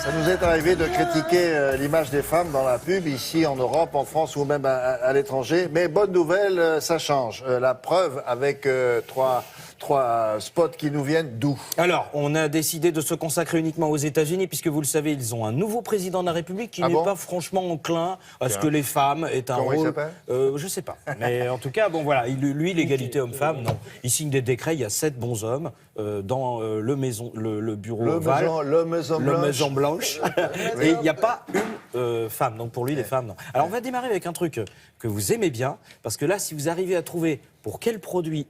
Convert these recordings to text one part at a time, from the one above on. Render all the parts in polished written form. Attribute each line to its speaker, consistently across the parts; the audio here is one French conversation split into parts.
Speaker 1: Ça nous est arrivé de critiquer l'image des femmes dans la pub, ici en Europe, en France ou même à l'étranger. Mais bonne nouvelle, ça change. La preuve avec trois spots qui nous viennent d'où?
Speaker 2: Alors, on a décidé de se consacrer uniquement aux États-Unis, puisque vous le savez, ils ont un nouveau président de la République qui n'est pas franchement enclin à ce que les femmes aient un
Speaker 1: rôle.
Speaker 2: Comment il s'appelle je sais pas. Mais en tout cas, bon voilà, lui, l'égalité homme-femme, non. Il signe des décrets, il y a 7 bons hommes dans le bureau ovale.
Speaker 1: Le Maison Blanche.
Speaker 2: Et il n'y a pas une femme. Donc pour lui, les femmes, non. Alors on va démarrer avec un truc que vous aimez bien, parce que là, si vous arrivez à trouver pour quel produit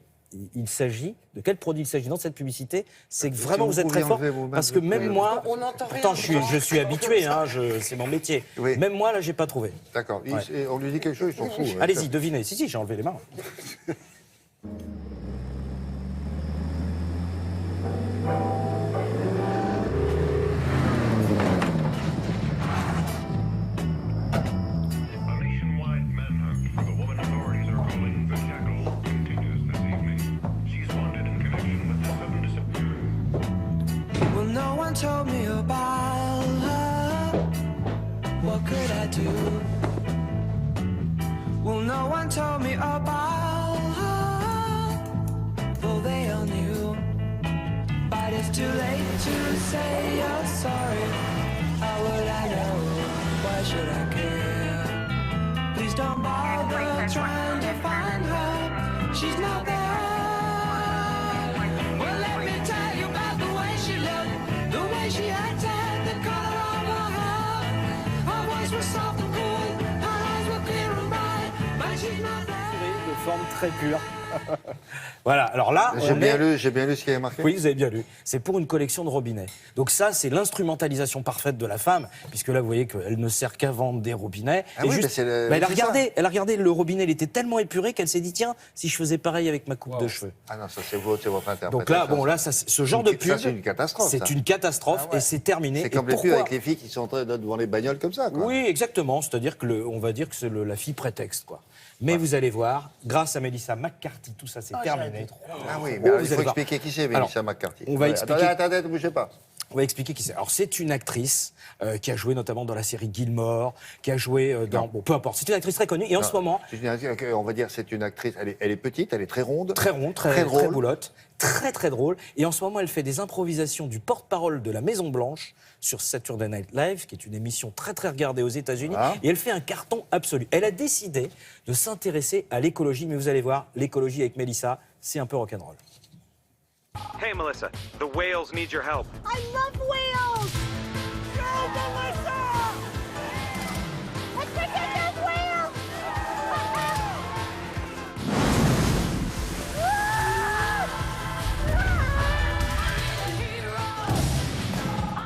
Speaker 2: il s'agit, de quel produit il s'agit dans cette publicité, c'est que vraiment vous êtes très fort, parce que même moi, pourtant je suis habitué, hein, c'est mon métier, même moi là j'ai pas trouvé.
Speaker 1: D'accord, on lui dit quelque chose, il s'en fout.
Speaker 2: Allez-y, devinez, si, j'ai enlevé les mains.
Speaker 3: Told me about her. What could I do? Well, no one told me about her, though they all knew. But it's too late to say you're sorry. How would I know? Why should I care? Please don't bother trying to find her. She's not there. Well, let me tell you about the way she looked, the way she acted, the color of her hair. Her voice was soft and cool, her eyes were clear and bright, but she's not there.
Speaker 2: De forme très pure. Voilà, alors là,
Speaker 1: j'ai bien lu ce qui est marqué.
Speaker 2: Oui, vous avez bien lu. C'est pour une collection de robinets. Donc ça, c'est l'instrumentalisation parfaite de la femme, puisque là, vous voyez qu'elle ne sert qu'à vendre des robinets.
Speaker 1: Ah et oui, juste,
Speaker 2: elle a regardé le robinet, il était tellement épuré qu'elle s'est dit, tiens, si je faisais pareil avec ma coupe de cheveux.
Speaker 1: Ah non, ça c'est votre interprétation.
Speaker 2: Donc là, bon, là, ce genre de pub,
Speaker 1: c'est une catastrophe.
Speaker 2: C'est une catastrophe et c'est terminé.
Speaker 1: C'est comme les pubs avec les filles qui sont en train devant les bagnoles comme ça, quoi.
Speaker 2: Oui, exactement. C'est-à-dire que on va dire que c'est la fille prétexte, quoi. Mais vous allez voir, grâce à Melissa McCarthy, tout ça c'est terminé.
Speaker 1: Ah oui, mais il faut expliquer qui c'est, Melissa McCarthy.
Speaker 2: On va expliquer.
Speaker 1: Attendez, ne bougez pas.
Speaker 2: On va expliquer qui c'est. Alors, c'est une actrice qui a joué notamment dans la série Gilmore, qui a joué dans... Bon, peu importe. C'est une actrice très connue. Et en ce moment...
Speaker 1: On va dire c'est une actrice, elle est petite, elle est très ronde.
Speaker 2: Très ronde, très boulotte. Très, très drôle. Et en ce moment, elle fait des improvisations du porte-parole de la Maison-Blanche sur Saturday Night Live, qui est une émission très, très regardée aux États-Unis. Et elle fait un carton absolu. Elle a décidé de s'intéresser à l'écologie. Mais vous allez voir, l'écologie avec Melissa, c'est un peu rock'n'roll.
Speaker 4: Hey, Melissa, the whales need your help.
Speaker 5: I love whales! Go, Melissa! Let's protect those whales!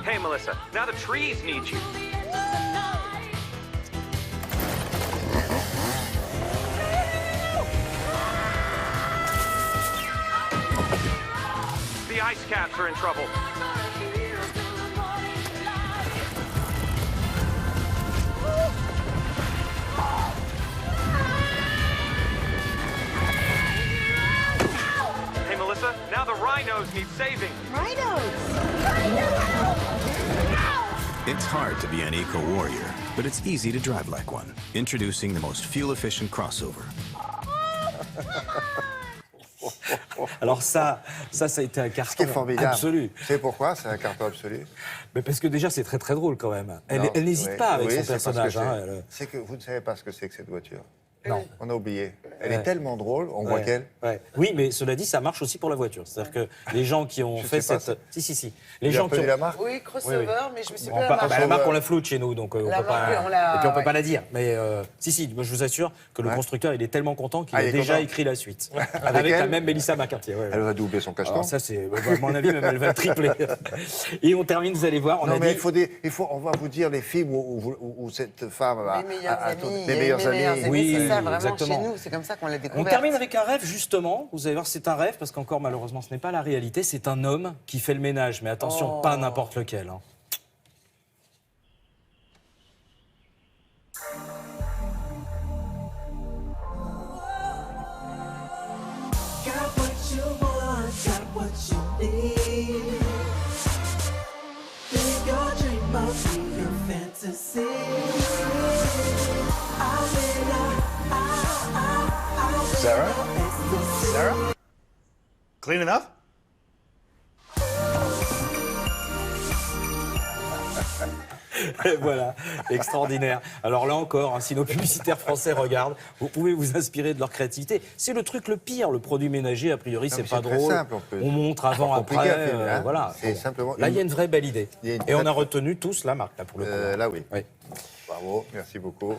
Speaker 4: Hey, Melissa, now the trees need you. The ice caps are in trouble. Hey, Melissa, now the rhinos need saving.
Speaker 5: Rhinos!
Speaker 6: It's hard to be an eco-warrior, but it's easy to drive like one. Introducing the most fuel-efficient crossover.
Speaker 2: Alors ça a été un carton absolu.
Speaker 1: C'est pourquoi c'est un carton absolu?
Speaker 2: Mais parce que déjà, c'est très très drôle quand même. Elle n'hésite pas avec son personnage.
Speaker 1: C'est que vous ne savez pas ce que c'est que cette voiture.
Speaker 2: Non.
Speaker 1: On a oublié. Elle est tellement drôle, on voit qu'elle.
Speaker 2: Oui, mais cela dit, ça marche aussi pour la voiture. C'est-à-dire que les gens qui ont fait cette... Si. Les gens qui ont...
Speaker 1: la marque?
Speaker 7: Oui, crossover, mais je me suis pas la marque.
Speaker 2: La marque, on la floute chez nous, donc on peut pas... Et puis on peut pas la dire. Mais si, moi je vous assure que le constructeur, il est tellement content qu'il a déjà écrit la suite. Avec la même Melissa McCarthy.
Speaker 1: Elle va doubler son cacheton.
Speaker 2: Ça, c'est... À mon avis, même elle va tripler. Et on termine, vous allez voir, on
Speaker 1: on va vous dire les films où cette femme a...
Speaker 7: Les meilleurs amis.
Speaker 2: Oui,
Speaker 7: c'est ça, vraiment,
Speaker 2: exactement.
Speaker 7: chez nous, c'est comme ça qu'on l'a découvert.
Speaker 2: On termine avec un rêve, justement. Vous allez voir, c'est un rêve, parce qu'encore, malheureusement, ce n'est pas la réalité. C'est un homme qui fait le ménage. Mais attention, pas n'importe lequel. Hein.
Speaker 3: Got what you want, got what you need. Live your dream of
Speaker 1: Sarah?
Speaker 8: Clean enough?
Speaker 2: Et voilà, extraordinaire. Alors là encore, hein, si nos publicitaires français regardent, vous pouvez vous inspirer de leur créativité. C'est le truc le pire, le produit ménager, a priori,
Speaker 1: Non,
Speaker 2: c'est
Speaker 1: mais
Speaker 2: pas
Speaker 1: c'est très
Speaker 2: drôle.
Speaker 1: simple, en plus.
Speaker 2: On montre avant,
Speaker 1: Pas compliqué
Speaker 2: après,
Speaker 1: à filmer, hein.
Speaker 2: voilà.
Speaker 1: C'est simplement
Speaker 2: Là, il y a une vraie belle idée.
Speaker 1: Il y a une
Speaker 2: Et on
Speaker 1: très-
Speaker 2: a retenu tous la marque, là, pour le coup.
Speaker 1: Là, oui.
Speaker 2: Oui.
Speaker 1: Bravo, merci beaucoup.